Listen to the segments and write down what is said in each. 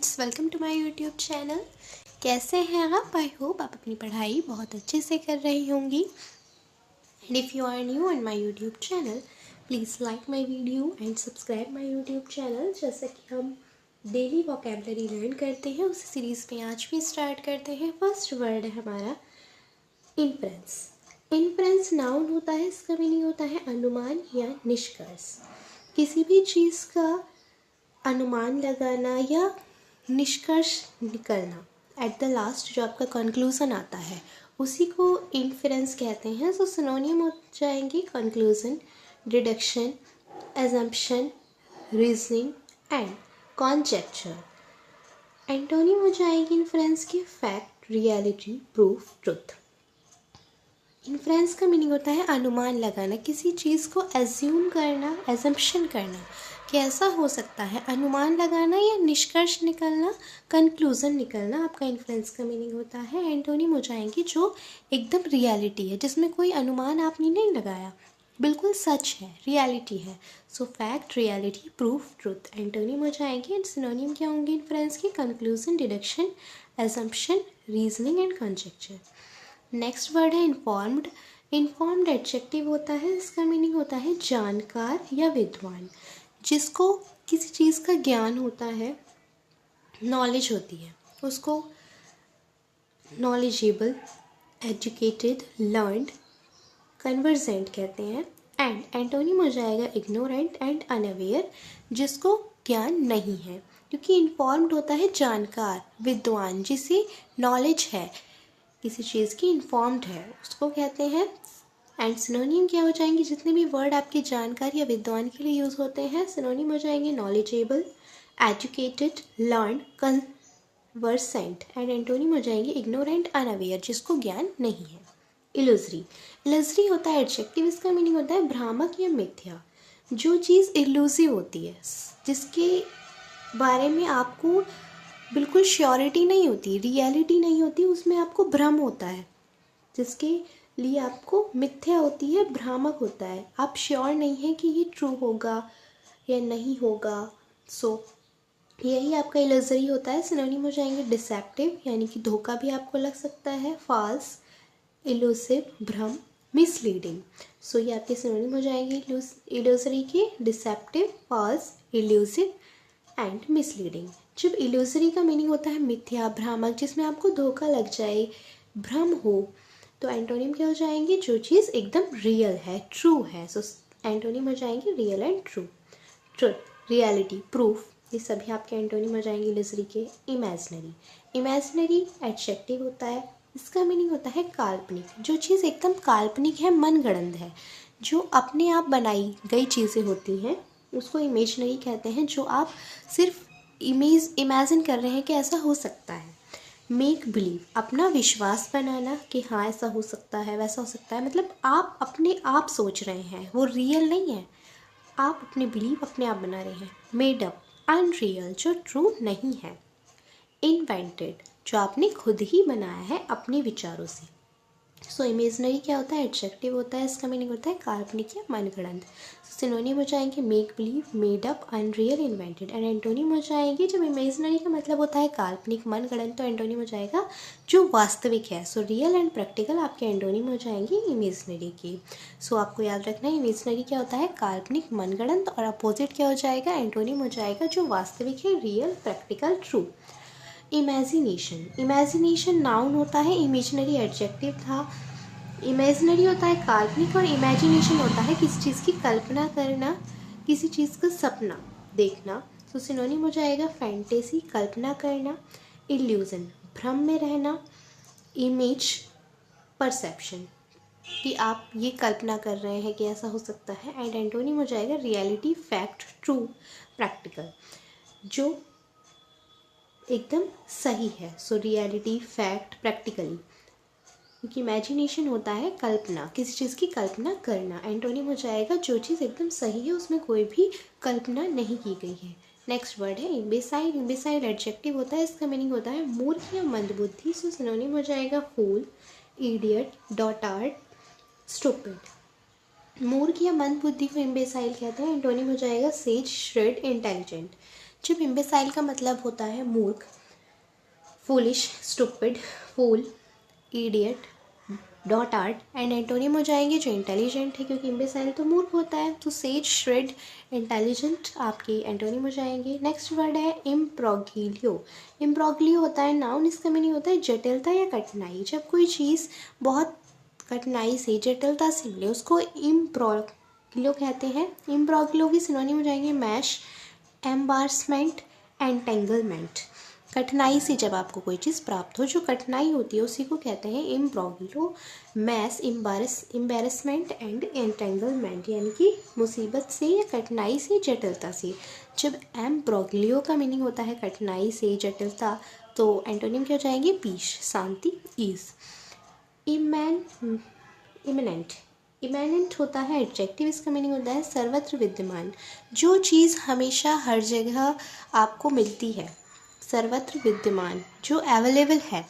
Friends, welcome to my YouTube channel. कैसे हैं आप? आई होप आप अपनी पढ़ाई बहुत अच्छे से कर रही होंगी। And if you are new on my YouTube channel, please like my video and subscribe my YouTube channel. जैसा कि हम डेली वोकेबलरी लर्न करते हैं, उस सीरीज़ में आज भी स्टार्ट करते हैं। फर्स्ट वर्ड है हमारा इन्फ्रेंस। इन्फ्रेंस नाउन होता है, इसका मीनिंग होता है अनुमान या निष्कर्ष। किसी भी चीज़ का अनुमान लगाना या निष्कर्ष निकलना, एट द लास्ट जो आपका कंक्लूज़न आता है उसी को इन्फेरेंस कहते हैं। सो सिनोनिम हो जाएंगे conclusion, deduction, assumption, reasoning and कॉन्जेक्चर। Antonym हो जाएंगे इन्फेरेंस के fact, reality, proof, truth. Inference का मीनिंग होता है अनुमान लगाना, किसी चीज़ को एज्यूम करना, एजम्पशन करना कि ऐसा हो सकता है, अनुमान लगाना या निष्कर्ष निकलना, कंक्लूज़न निकलना आपका इन्फ्रेंस का मीनिंग होता है। एंटोनिम हो जाएंगे जो एकदम रियलिटी है, जिसमें कोई अनुमान आपने नहीं लगाया, बिल्कुल सच है, रियलिटी है। सो fact, reality, proof, truth antonym हो जाएंगे। एंड सिनोनिम क्या होंगे इन्फ्रेंस के? Conclusion, deduction, assumption, reasoning and conjecture. Next word है इन्फॉर्म्ड। इन्फॉर्म्ड एडजेक्टिव होता है, इसका मीनिंग होता है जानकार या विद्वान, जिसको किसी चीज़ का ज्ञान होता है, नॉलेज होती है, उसको नॉलेजेबल, एजुकेटेड, लर्नड, कन्वर्जेंट कहते हैं। एंड एंटोनिम हो जाएगा इग्नोरेंट एंड अनअवेयर, जिसको ज्ञान नहीं है। क्योंकि इन्फॉर्म्ड होता है जानकार, विद्वान, जिसे नॉलेज है, किसी चीज़ की इन्फॉर्म्ड है, उसको कहते हैं। एंड सिनोनिम क्या हो जाएंगे? जितने भी वर्ड आपकी जानकारी या विद्वान के लिए यूज़ होते हैं, सिनोनिम हो जाएंगे knowledgeable, educated, learn, conversant. And antonym हो जाएंगे इग्नोरेंट, अनअवेयर, जिसको ज्ञान नहीं है। इलुजरी। इलुजरी होता है एडजेक्टिव, इसका मीनिंग होता है भ्रामक या मिथ्या। जो चीज़ इल्यूसिव होती है, जिसके बारे में आपको बिल्कुल श्योरिटी नहीं होती, रियलिटी नहीं होती, उसमें आपको भ्रम होता है, जिसके लिए आपको मिथ्या होती है, भ्रामक होता है, आप श्योर नहीं है कि ये ट्रू होगा या नहीं होगा। सो यही आपका इलुजरी होता है। सिनोनिम हो जाएंगे डिसेप्टिव, यानी कि धोखा भी आपको लग सकता है, फॉल्स, इलूसिव, भ्रम, मिसलीडिंग। सो ये आपके सिनोनिम हो जाएंगे इलुजरी के, deceptive, false, illusive and misleading. जब इल्यूजरी का मीनिंग होता है मिथ्या, भ्रामक, जिसमें आपको धोखा लग जाए, भ्रम हो, तो एंटोनिम क्या हो जाएंगे? जो चीज़ एकदम रियल है, ट्रू है। सो एंटोनिम हो जाएंगे real and true. Truth, reality, proof, ये सभी आपके एंटोनिम हो जाएंगे इल्यूजरी के। इमेजिनरी। इमेजिनरी एडजेक्टिव होता है, इसका मीनिंग होता है काल्पनिक। जो चीज़ एकदम काल्पनिक है, मनगढ़ंत है, जो अपने आप बनाई गई चीज़ें होती हैं, उसको इमेजिनरी कहते हैं। जो आप सिर्फ इमेजिन कर रहे हैं कि ऐसा हो सकता है। मेक बिलीव, अपना विश्वास बनाना कि हाँ ऐसा हो सकता है, वैसा हो सकता है, मतलब आप अपने आप सोच रहे हैं, वो रियल नहीं है, आप अपने बिलीव अपने आप बना रहे हैं। मेड अप, अनरियल, जो ट्रू नहीं है। इन्वेंटेड, जो आपने खुद ही बनाया है अपने विचारों से। सो इमेजिनरी क्या होता है? एडजेक्टिव होता है, इसका मीनिंग होता है काल्पनिक या मनगढ़ंत। सिनोनिम हो जाएंगे make believe, made up, unreal, invented. And antonym हो जाएंगे, जब इमेजिनरी का मतलब होता है काल्पनिक, मनगढ़ंत, तो एंटोनिम हो जाएगा जो वास्तविक है। सो रियल एंड प्रैक्टिकल आपके एंटोनिम हो जाएंगे इमेजिनरी की। सो आपको याद रखना है इमेजिनरी क्या होता है? काल्पनिक, मनगढ़ंत, और अपोजिट क्या हो जाएगा? एंटोनिम हो जाएगा जो वास्तविक है, real, practical, true. Imagination. Imagination noun होता है, इमेजिनरी एडजेक्टिव था। इमेजिनरी होता है काल्पनिक और इमेजिनेशन होता है किसी चीज़ की कल्पना करना, किसी चीज़ का सपना देखना। तो सिनोनिम हो जाएगा फैंटेसी, कल्पना करना, इल्यूजन, भ्रम में रहना, इमेज, परसेप्शन, कि आप ये कल्पना कर रहे हैं कि ऐसा हो सकता है। एंड एंटोनिम हो जाएगा रियलिटी, फैक्ट, ट्रू, प्रैक्टिकल, जो एकदम सही है। So reality, fact, practically. क्योंकि इमेजिनेशन होता है कल्पना, किसी चीज़ की कल्पना करना। एंटोनिम हो जाएगा जो चीज़ एकदम सही है, उसमें कोई भी कल्पना नहीं की गई है। नेक्स्ट वर्ड है इम्बेसाइल। इम्बेसाइल एडजेक्टिव होता है, इसका मीनिंग होता है मूर्ख या मंदबुद्धि। सो सिनोनिम हो जाएगा फूल, इडियट, डॉटार्ड, स्टूपिड। मूर्ख या मंदबुद्धि को इम्बेसाइल कहते हैं। एंटोनिम हो जाएगा सेज, श्रेड, इंटेलिजेंट। जब इम्बेसाइल का मतलब होता है मूर्ख, foolish, stupid, fool, idiot, dotard, and antonym हो जाएंगे जो इंटेलिजेंट है, क्योंकि इम्बेसाइल तो मूर्ख होता है, तो सेज, श्रेड, इंटेलिजेंट आपके एंटोनिम हो जाएंगे। नेक्स्ट वर्ड है इम्प्रोग्लियो। इम्प्रोग्लियो होता है नाउन, इसका मीनिंग होता है जटिलता या कठिनाई। जब कोई चीज़ बहुत कठिनाई से, जटिलता से मिले उसको इम्प्रोग्लियो कहते हैं। इम्प्रोग्लियो की सिनोनिम हो जाएंगे मैश, एम्बार्समेंट, एंटेंगलमेंट। कठिनाई से जब आपको कोई चीज़ प्राप्त हो, जो कठिनाई होती है उसी को कहते हैं इम्प्रोग्लियो, मैस, एम्बैरसमेंट एंड एंटेंगलमेंट, यानी कि मुसीबत से या कठिनाई से, जटिलता से। जब एम्प्रोग्लियो का मीनिंग होता है कठिनाई से, जटिलता, तो एंटोनिम क्या हो जाएंगे? पीस, शांति, ईज। इमिनेंट। इमिनेंट होता है एडजेक्टिव, इसका मीनिंग होता है सर्वत्र विद्यमान। जो चीज़ हमेशा हर जगह आपको मिलती है, सर्वत्र विद्यमान, जो अवेलेबल है,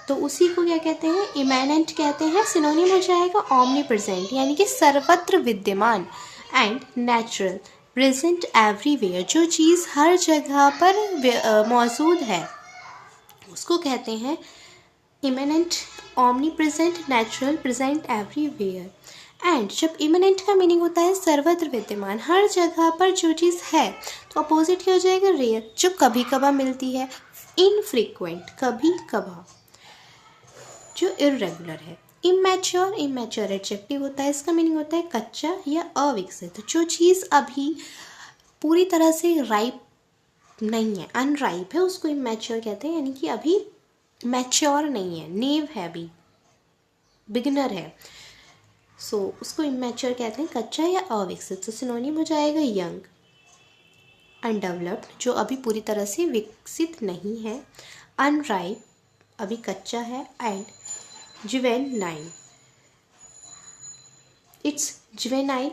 तो उसी को क्या कहते हैं? इमिनेंट कहते हैं। सिनोनिम हो जाएगा ओमनी प्रेजेंट, यानी कि सर्वत्र विद्यमान, एंड नेचुरल, प्रेजेंट एवरीवेयर। जो चीज़ हर जगह पर मौजूद है उसको कहते हैं immanent, omnipresent, natural, present everywhere. And जब इमिनेंट का मीनिंग होता है सर्वत्र विद्यमान, हर जगह पर जो चीज़ है, तो अपोजिट क्या हो जाएगा? रेयर, जो कभी कभार मिलती है। इनफ्रीक्वेंट, कभी कभार, जो इर्रेगुलर है। इमैच्योर, इमैच्योर एडजेक्टिव होता है, इसका मीनिंग होता है कच्चा या अविकसित। जो चीज़ अभी पूरी तरह से राइप नहीं है, अनराइप है, उसको इमैच्योर कहते हैं, यानी कि अभी मैच्योर नहीं है, नेव है, अभी बिगिनर है, सो उसको इमैच्योर कहते हैं, कच्चा या अविकसित। तो सिनोनिम हो जाएगा यंग, अनडेवलप्ड, जो अभी पूरी तरह से विकसित नहीं है, अनराइप, अभी कच्चा है, and juvenile, it's juvenile.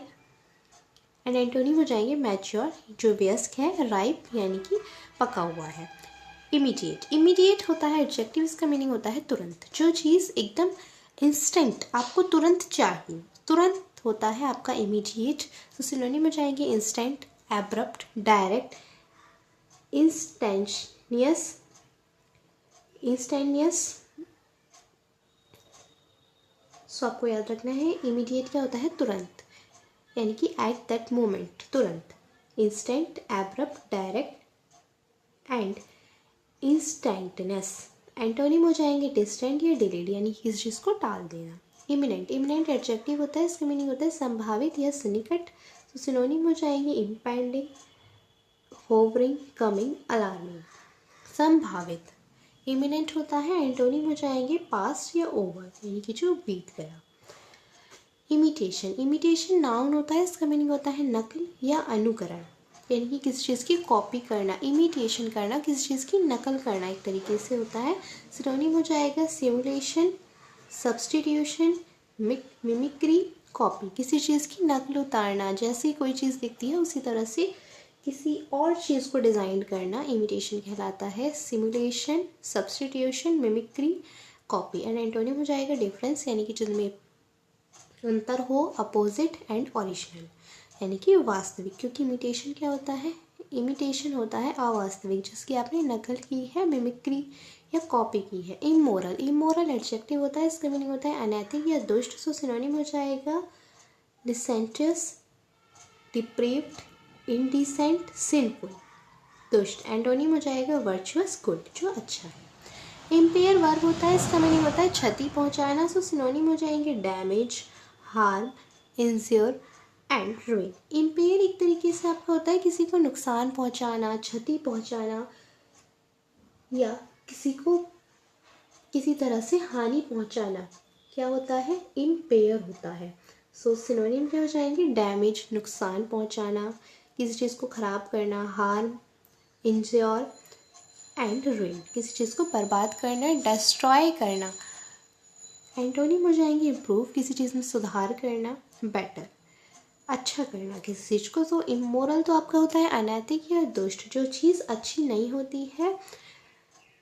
And antonym हो जाएंगे मैच्योर, जो वयस्क है, राइप यानी कि पका हुआ है। इमीडिएट। इमीडिएट होता है एडजेक्टिव, इसका मीनिंग होता है तुरंत। जो चीज़ एकदम इंस्टेंट, आपको तुरंत चाहिए, तुरंत होता है आपका इमीडिएट। तो सिनोनिम हो जाएंगे इंस्टेंट, एब्रप्ट, डायरेक्ट, इंस्टेंटेनियस, सो आपको याद रखना है इमीडिएट क्या होता है? तुरंत, यानी कि एट दैट मोमेंट, तुरंत। Instant, abrupt, direct and instantness. Antonym हो जाएंगे डिस्टेंट या डिलेड, यानी कि किसी चीज़ को टाल देना। इमिनेंट। इमिनेंट एडजेक्टिव होता है, इसका मीनिंग होता है संभावित या सन्निकट। तो सिनोनिम हो जाएंगे इम्पेंडिंग, होवरिंग, कमिंग, अलार्मिंग। संभावित। इमिनेंट होता है, एंटोनिम हो जाएंगे पास्ट या ओवर, यानी कि जो बीत गया। इमिटेशन। इमिटेशन नाउन होता है, इसका मीनिंग होता है नकल या अनुकरण, यानी कि किसी चीज़ की कॉपी करना। इमिटेशन करना, किसी चीज़ की नकल करना एक तरीके से होता है। सिनोनिम हो जाएगा सिमुलेशन, सब्सटीट्यूशन, मिमिक्री, कॉपी। किसी चीज़ की नकल उतारना, जैसे कोई चीज़ दिखती है उसी तरह से किसी और चीज़ को डिज़ाइन करना इमिटेशन कहलाता है। Simulation, substitution, mimicry, copy. And antonym हो जाएगा डिफरेंस, यानी कि जिनमें अंतर हो, अपोजिट, एंड ओरिजिनल, यानी कि वास्तविक। क्योंकि इमिटेशन क्या होता है? इमिटेशन होता है अवास्तविक, जिसकी आपने नकल की है, मिमिक्री या कॉपी की है। इमोरल। इमोरल एडजेक्टिव होता है, इसका मीनिंग होता है अनैतिक या दुष्ट। सो सिनोनिम हो जाएगा डिसेंटियस, डिप्रेव्ड, इनडिसेंट, सिंफुल, दुष्ट। एंटोनिम हो जाएगा वर्चुअस, गुड, जो अच्छा है। इम्पेयर वर्ब होता है, इसका मीनिंग होता है क्षति पहुंचाना। सो सिनोनिम हो जाएंगे damage, harm, इंज्योर and ruin. Empire एक तरीके से आपका होता है किसी को नुकसान पहुंचाना, क्षति पहुंचाना, या किसी को किसी तरह से हानि पहुंचाना, क्या होता है? इम्पेयर होता है। सो सिनोनिम क्या हो जाएंगे? डैमेज, नुकसान पहुंचाना, किसी चीज़ को ख़राब करना, हार्म, इंज्योर एंड रुइन, किसी चीज़ को बर्बाद करना, डिस्ट्रॉय करना। एंटोनिम हो जाएंगे इम्प्रूव, किसी चीज़ में सुधार करना, बेटर, अच्छा करना किसी चीज़ को। तो इमोरल तो आपका होता है अनैतिक या दुष्ट, जो चीज़ अच्छी नहीं होती है,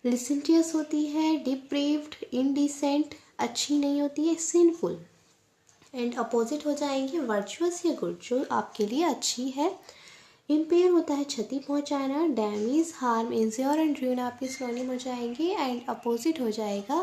लिसेंटियस होती है, डिप्रेव्ड, इनडिसेंट, अच्छी नहीं होती है, सिंफुल। एंड अपोजिट हो जाएंगे वर्चुअस या गुड, जो आपके लिए अच्छी है। इम्पेयर होता है क्षति पहुंचाना, डैमेज, हार्म, इंज्योर एंड र्यून आपके सिनोनिम हो जाएंगे। एंड अपोजिट हो जाएगा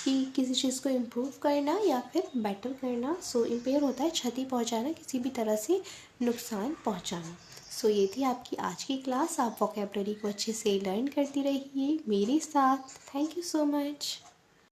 कि किसी चीज़ को इम्प्रूव करना या फिर बेटर करना। सो इम्पेयर होता है क्षति पहुंचाना, किसी भी तरह से नुकसान पहुंचाना। सो ये थी आपकी आज की क्लास। आप वोकैबुलरी को अच्छे से लर्न करती रहिए मेरे साथ। Thank you so much.